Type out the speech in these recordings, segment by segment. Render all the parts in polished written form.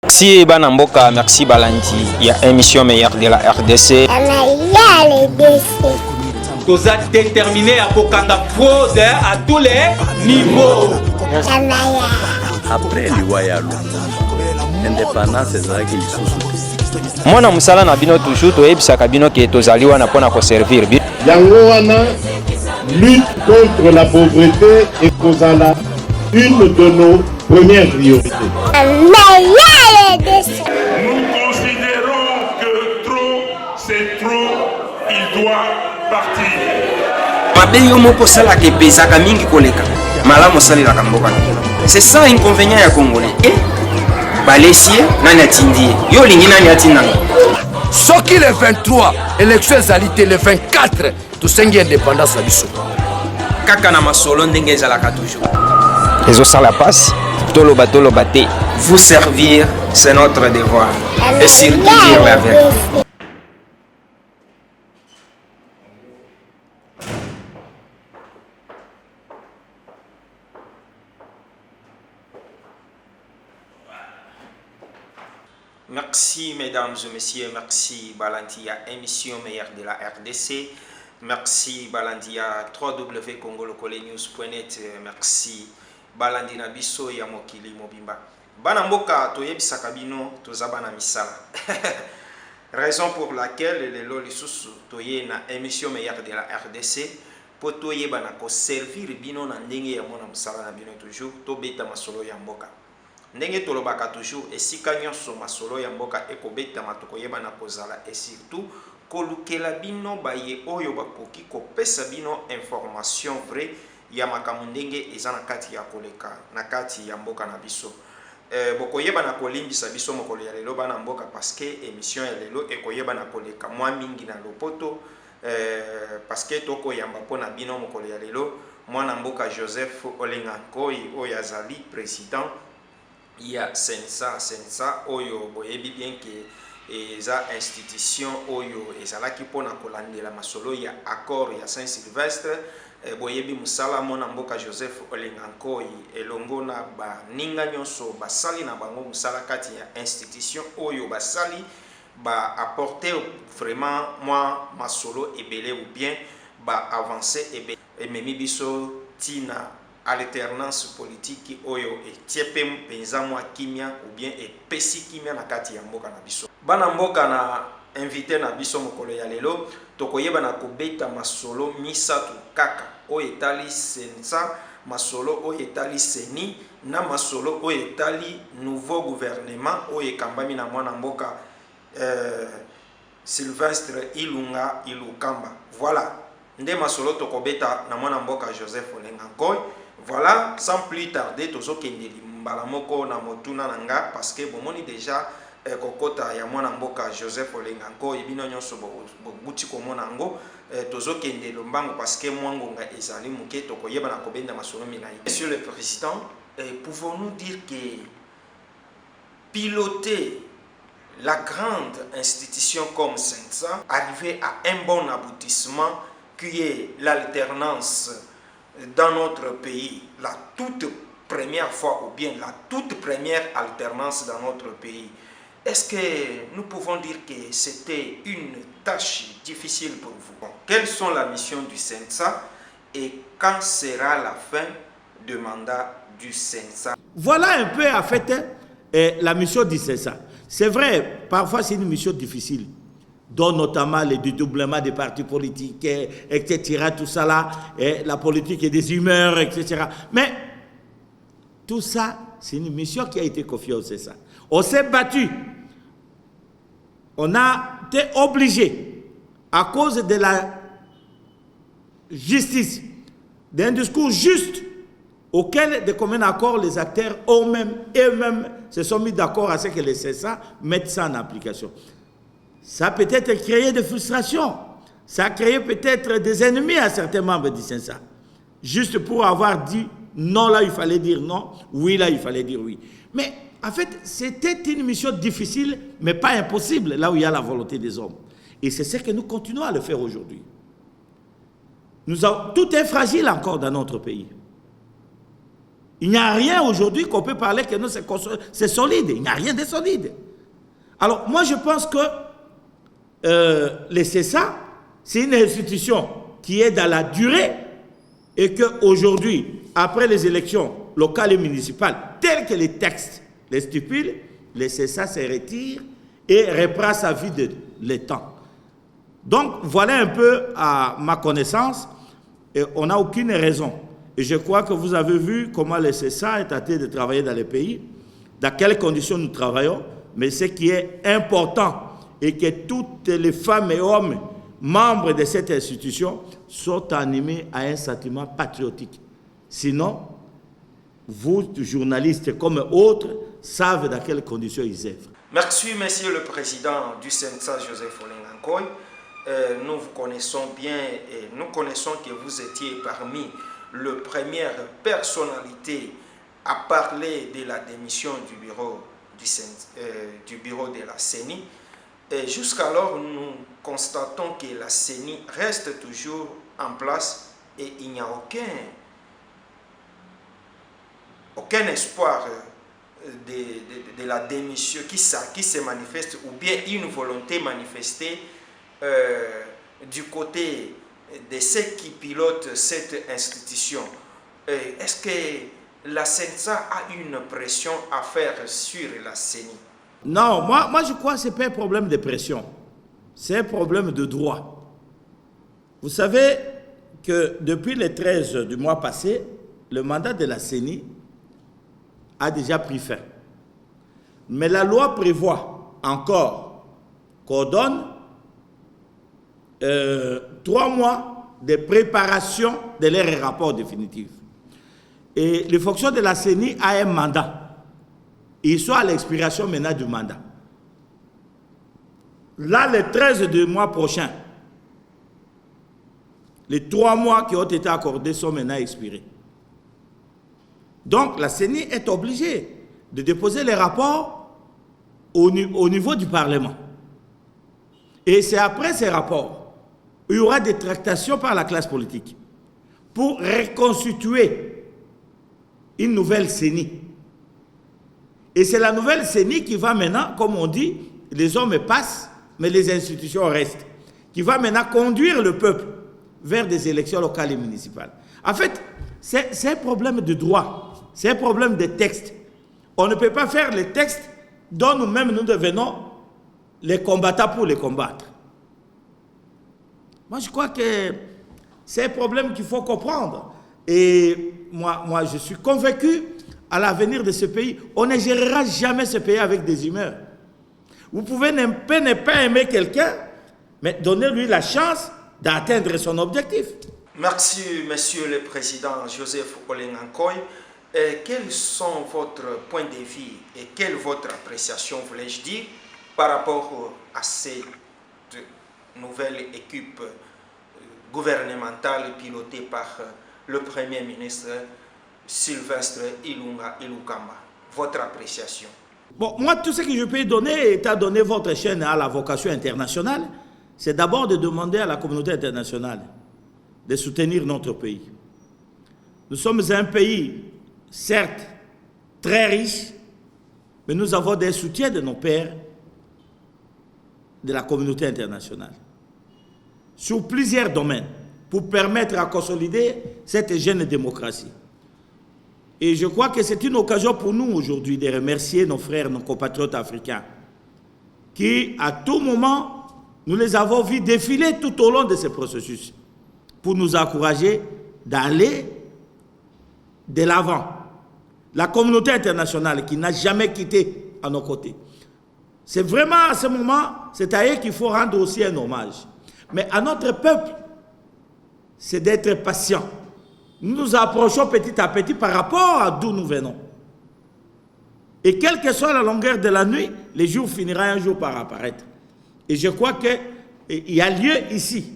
Merci Banamboka, merci Balandi. Il y a émission meilleure de la RDC. Vous êtes déterminés à Kokanga fraude à tous les niveaux. Après l'Iwayalo, l'indépendance est ça qui Moi, na musala na bino toujours to ebisa kabino ki tozaliwa na pona ko servir. Yango wana lutte contre la pauvreté et kozala une de nos premières priorités. Nous considérons que trop, c'est trop, il doit partir. C'est ça l'inconvénient ya Congolais. Balesier, nani atindie. Yo lingi nani atinanga. Soki le 23, élection ezalité le 24, tout sengi indépendance à biso. Kaka na masolo ndenge ezalaka toujours. Les os la passe, toloba te. Vous servir, c'est notre devoir. Et surtout dire la vérité. Merci mesdames et messieurs, merci Balandia, émission meilleure de la RDC. Merci Balandia, www.congolocolenews.net. Merci Balandi na biso ya mokili mobimba. Banamboka toyebisa kabino tozabana misala. Raison pour laquelle le loli susu toye na émission meilleure de la RDC po toyebana ko servir bino na ndenge ya mona musala na bino toujours to beta masolo ya mboka. Ndenge tolobaka toujours esika nyonso masolo ya mboka ekobeta matuko yebana kozala et surtout kolukela bino baye oyo bakoki kopesa bino information vrai ya makambo ndenge eza na kati ya koleka na kati ya mboka na biso. Bokoyeba na kolimbisa biso mokolo ya lelo bana mboka parce que émission ya lelo ekoyeba na koleka mwa mingi na lopoto parce que toko yamba pona bino mokolo ya lelo mwana mboka Joseph Olenga Nkoi oyo azali président ya sensa oyo boyebi bien que eza institution oyo ezalaki pona kolandela masolo ya accord ya Saint-Sylvestre. Boyebi musala mona mboka Joseph Olenga Nkoi elongo na baninga nyonso basali na bango musala kati ya institution oyo basali ba apporter vraiment moi masolo ebele ou bien ba avancer ebele ememi biso tina alternance politique oyo etiepe mpenza mwa kimia ou bien epesi kimia na kati ya mboka na biso. Bana mboka na invité na biso mokolo ya lelo tokoyeba na kobeta masolo misatu kaka oyo etali sensa, masolo oyo etali seni na masolo oyo etali nouveau gouvernement oyo ekambami na mwana mboka Sylvestre Ilunga Ilukamba. Voilà nde masolo tokobeta na mwana mboka Joseph Olenga Nkoi. Voilà, sans plus tarder tozokende mbala moko na motuna nanga parce que bomoni déjà kokota ya mwana mboka Joseph Olenga Nkoi bino nyonso boguti komona ngo tozokende lombango parce que mwangonga ezali muke tokoyeba na kobenda masolo milai. Monsieur le président, pouvons-nous dire que piloter la grande institution comme Sensa, arriver à un bon aboutissement qui est l'alternance dans notre pays, la toute première fois ou bien la toute première alternance dans notre pays, est-ce que nous pouvons dire que c'était une tâche difficile pour vous? Quelles sont la mission du Sensa et quand sera la fin du mandat du Sensa? Voilà un peu en fait la mission du Sensa. C'est vrai, parfois c'est une mission difficile, dont notamment le dédoublement des partis politiques, etc. Tout ça là, la politique et des humeurs, etc. Mais tout ça, c'est une mission qui a été confiée au CESA. On s'est battu. On a été obligé, à cause de la justice, d'un discours juste, auquel de commun accord les acteurs eux-mêmes se sont mis d'accord à ce que le CESA mette ça en application. Ça a peut-être créé des frustrations. Ça a créé peut-être des ennemis à certains membres du CENSA. Juste pour avoir dit non, là il fallait dire non, oui, là il fallait dire oui. Mais en fait, c'était une mission difficile, mais pas impossible, là où il y a la volonté des hommes. Et c'est ce que nous continuons à le faire aujourd'hui. Tout est fragile encore dans notre pays. Il n'y a rien aujourd'hui qu'on peut parler que non, c'est solide. Il n'y a rien de solide. Alors, moi, je pense que les CESA, c'est une institution qui est dans la durée et qu'aujourd'hui, après les élections locales et municipales, telles que les textes les stipulent, les CESA se retirent et reprend sa vie de l'étang. Donc, voilà un peu à ma connaissance, et on n'a aucune raison. Et je crois que vous avez vu comment le CESA est tenté de travailler dans les pays, dans quelles conditions nous travaillons, mais ce qui est important et que toutes les femmes et hommes membres de cette institution sont animés à un sentiment patriotique. Sinon, vous, journalistes comme autres, savent dans quelles conditions ils œuvrent. Merci, Monsieur le Président du CENSA, Joseph Olengankoy. Nous vous connaissons bien et nous connaissons que vous étiez parmi les premières personnalités à parler de la démission du bureau de la CENI. Et jusqu'alors, nous constatons que la CENI reste toujours en place et il n'y a aucun espoir de la démission qui se manifeste ou bien une volonté manifestée du côté de ceux qui pilotent cette institution. Est-ce que la CENSA a une pression à faire sur la CENI? Non, moi je crois que ce n'est pas un problème de pression. C'est un problème de droit. Vous savez que depuis le 13 du mois passé, le mandat de la CENI a déjà pris fin. Mais la loi prévoit encore qu'on donne 3 mois de préparation de leur rapport définitif. Et les fonctions de la CENI a un mandat. Ils sont à l'expiration maintenant du mandat. Là, le 13 du mois prochain, les 3 mois qui ont été accordés sont maintenant expirés. Donc, la CENI est obligée de déposer les rapports au niveau du Parlement. Et c'est après ces rapports, il y aura des tractations par la classe politique pour reconstituer une nouvelle CENI. Et c'est la nouvelle CENI qui va maintenant, comme on dit, les hommes passent, mais les institutions restent, qui va maintenant conduire le peuple vers des élections locales et municipales. En fait, c'est un problème de droit, c'est un problème de texte. On ne peut pas faire les textes dont nous-mêmes nous devenons les combattants pour les combattre. Moi, je crois que c'est un problème qu'il faut comprendre. Et moi, je suis convaincu à l'avenir de ce pays, on ne gérera jamais ce pays avec des humeurs. Vous pouvez ne pas aimer quelqu'un, mais donnez-lui la chance d'atteindre son objectif. Merci, Monsieur le Président Joseph Olengankoy. Quels sont votre point de vue et quelle est votre appréciation, voulais-je dire, par rapport à cette nouvelle équipe gouvernementale pilotée par le Premier ministre Sylvestre Ilunga Ilukamba? Votre appréciation. Bon, moi, tout ce que je peux donner, étant donné votre chaîne à la vocation internationale, c'est d'abord de demander à la communauté internationale de soutenir notre pays. Nous sommes un pays, certes, très riche, mais nous avons des soutiens de nos pairs de la communauté internationale sur plusieurs domaines pour permettre à consolider cette jeune démocratie. Et je crois que c'est une occasion pour nous aujourd'hui de remercier nos frères, nos compatriotes africains qui, à tout moment, nous les avons vus défiler tout au long de ce processus pour nous encourager d'aller de l'avant. La communauté internationale qui n'a jamais quitté à nos côtés. C'est vraiment à ce moment, c'est à eux qu'il faut rendre aussi un hommage. Mais à notre peuple, c'est d'être patient. Nous nous approchons petit à petit par rapport à d'où nous venons. Et quelle que soit la longueur de la nuit, le jour finira un jour par apparaître. Et je crois qu'il y a lieu ici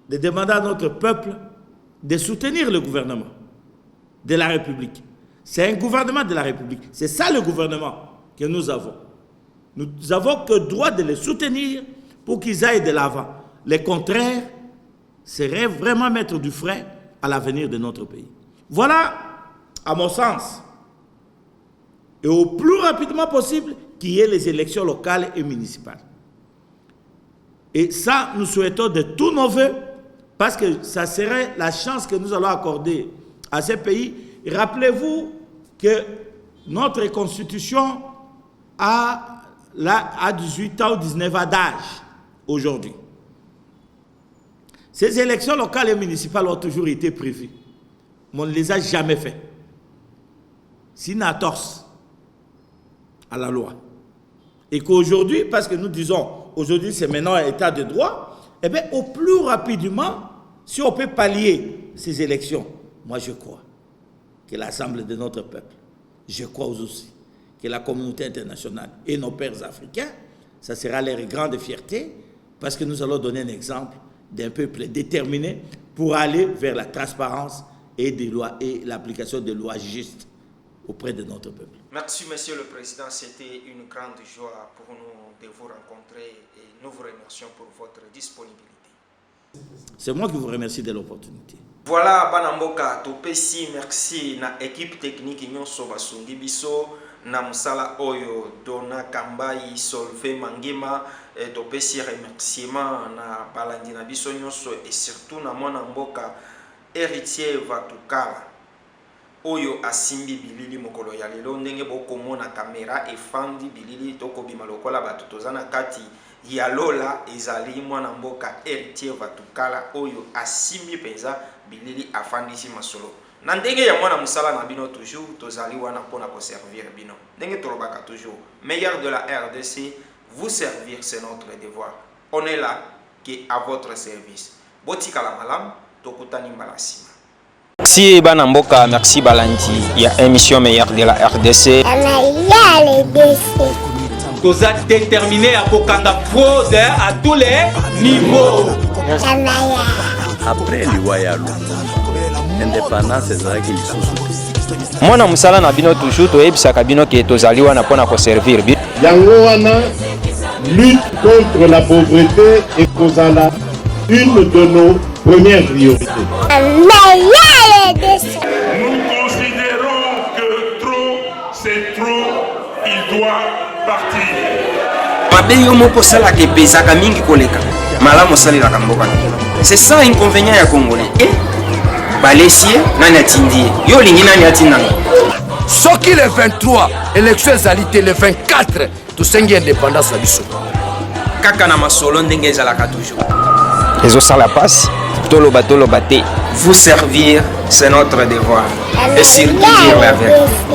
de demander à notre peuple de soutenir le gouvernement de la République. C'est un gouvernement de la République. C'est ça le gouvernement que nous avons. Nous avons que le droit de les soutenir pour qu'ils aillent de l'avant. Le contraire serait vraiment mettre du frein à l'avenir de notre pays. Voilà à mon sens, et au plus rapidement possible, qu'il y ait les élections locales et municipales. Et ça, nous souhaitons de tous nos voeux, parce que ça serait la chance que nous allons accorder à ces pays. Rappelez-vous que notre constitution a 18 ans ou 19 ans d'âge aujourd'hui. Ces élections locales et municipales ont toujours été prévues, mais on ne les a jamais faites. C'est une entorse à la loi. Et qu'aujourd'hui, parce que nous disons, aujourd'hui c'est maintenant un état de droit, eh bien au plus rapidement, si on peut pallier ces élections, moi je crois que l'Assemblée de notre peuple, je crois aussi que la communauté internationale et nos pères africains, ça sera leur grande fierté, parce que nous allons donner un exemple d'un peuple déterminé pour aller vers la transparence et des lois et l'application des lois justes auprès de notre peuple. Merci, Monsieur le Président. C'était une grande joie pour nous de vous rencontrer et nous vous remercions pour votre disponibilité. C'est moi qui vous remercie de l'opportunité. Voilà, Banamboka, topesi merci na équipe technique nyonso basungi biso na musala oyo Dona Kambai Solve Mangema topesi remerciement na balandi na biso nyonso et surtout na mwana mboka héritier Vatukala oyo asimbi bilili mokolo ya lelo ndenge bokomona kamera efandi bilili tokobima lokola bato tozana kati ya lola ezali mwana mboka héritier Vatukala oyo asimbi penza bilili afandisi masolo na ndenge ya mwana musala na bino toujours tozali wana pona ko servir bino ndenge tolobaka toujours meilleur de la RDC vous servir c'est notre devoir on est là qui à votre service botika la malam tokutani mbalasima. Merci Banamboka, merci Balandi. Il y a émission meilleure de la RDC. Vous êtes déterminés à Kokanga fraude à tous les niveaux. Après l'Iwayalo, l'indépendance est là qu'il sous. Moi, na musala na bino toujours to ebisaka bino ke tozali wana pona ko servir. Yango wana lutte contre la pauvreté et kozala une de nos premières priorités. Nous considérons que trop, c'est trop, il doit partir. Mabenyo moko sala ke pesaka mingi koleka. Malamu sali la kamboka. C'est ça inconvénient ya Congolais. Eh? Balesie nani atindi. Yo lingi nani atinanga. Soki le 23, élection ezalité le 24, tosengi indépendance na biso. Kaka na masolo ndenge ezalaka toujours. Ezo sala passe. Tolo te. Vous servir, c'est notre devoir. Et surtout dire la vérité.